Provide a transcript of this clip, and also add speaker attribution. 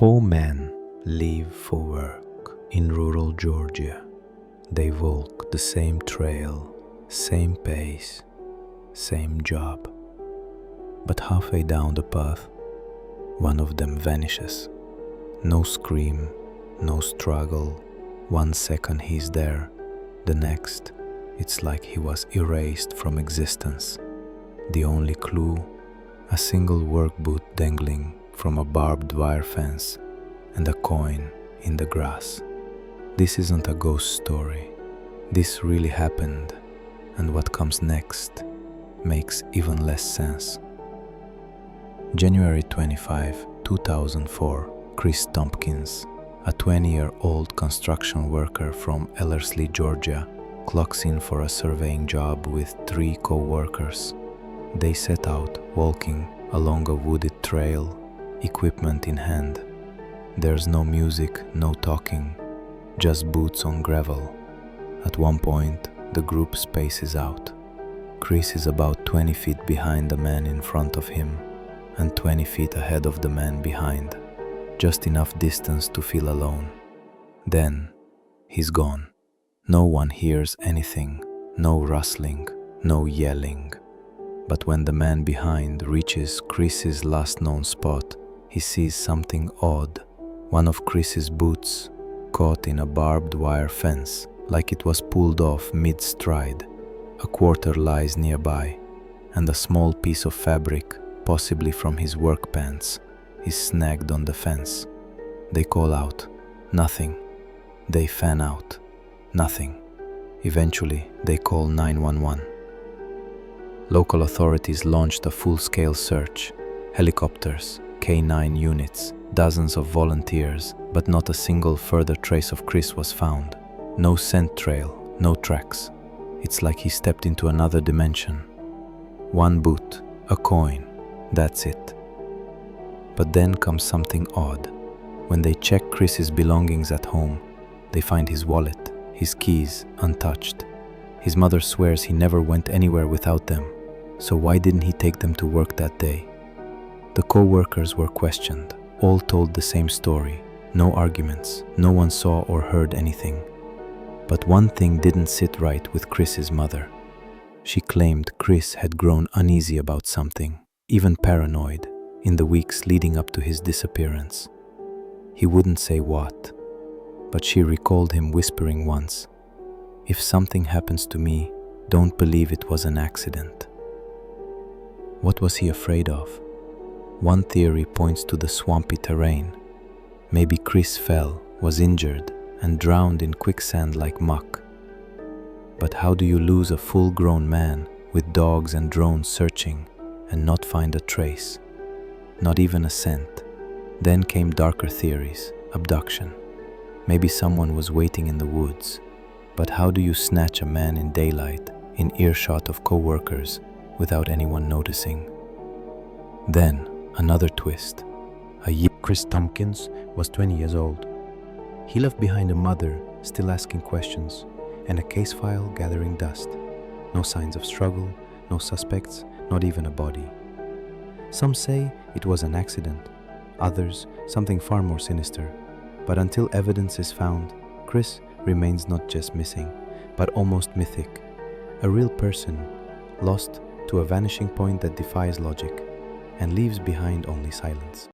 Speaker 1: Four men leave for work in rural Georgia. They walk the same trail, same pace, same job. But halfway down the path, one of them vanishes. No scream, no struggle. 1 second he's there, the next, it's like he was erased from existence. The only clue, a single work boot dangling from a barbed wire fence and a coin in the grass. This isn't a ghost story. This really happened, and what comes next makes even less sense. January 25, 2004, Chris Thompkins, a 20-year-old construction worker from Ellerslie, Georgia, clocks in for a surveying job with 3 co-workers. They set out walking along a wooded trail, equipment in hand. There's no music, no talking, just boots on gravel. At one point, the group spaces out. Chris is about 20 feet behind the man in front of him and 20 feet ahead of the man behind, just enough distance to feel alone. Then, he's gone. No one hears anything, no rustling, no yelling. But when the man behind reaches Chris's last known spot, he sees something odd. One of Chris's boots caught in a barbed wire fence, like it was pulled off mid-stride. A quarter lies nearby, and a small piece of fabric, possibly from his work pants, is snagged on the fence. They call out, nothing. They fan out, nothing. Eventually, they call 911. Local authorities launched a full-scale search. Helicopters, K9 units, dozens of volunteers, but not a single further trace of Chris was found. No scent trail, no tracks. It's like he stepped into another dimension. 1 boot, a coin, that's it. But then comes something odd. When they check Chris's belongings at home, they find his wallet, his keys, untouched. His mother swears he never went anywhere without them, so why didn't he take them to work that day? The co-workers were questioned. All told the same story. No arguments. No one saw or heard anything. But one thing didn't sit right with Chris's mother. She claimed Chris had grown uneasy about something, even paranoid, in the weeks leading up to his disappearance. He wouldn't say what, but she recalled him whispering once, "If something happens to me, don't believe it was an accident." What was he afraid of? One theory points to the swampy terrain. Maybe Chris fell, was injured, and drowned in quicksand like muck. But how do you lose a full-grown man with dogs and drones searching and not find a trace? Not even a scent. Then came darker theories, abduction. Maybe someone was waiting in the woods. But how do you snatch a man in daylight, in earshot of co-workers, without anyone noticing? Then, another twist.
Speaker 2: Chris Thompkins was 20 years old. He left behind a mother still asking questions and a case file gathering dust. No signs of struggle, no suspects, not even a body. Some say it was an accident, others something far more sinister. But until evidence is found, Chris remains not just missing, but almost mythic. A real person, lost to a vanishing point that defies logic and leaves behind only silence.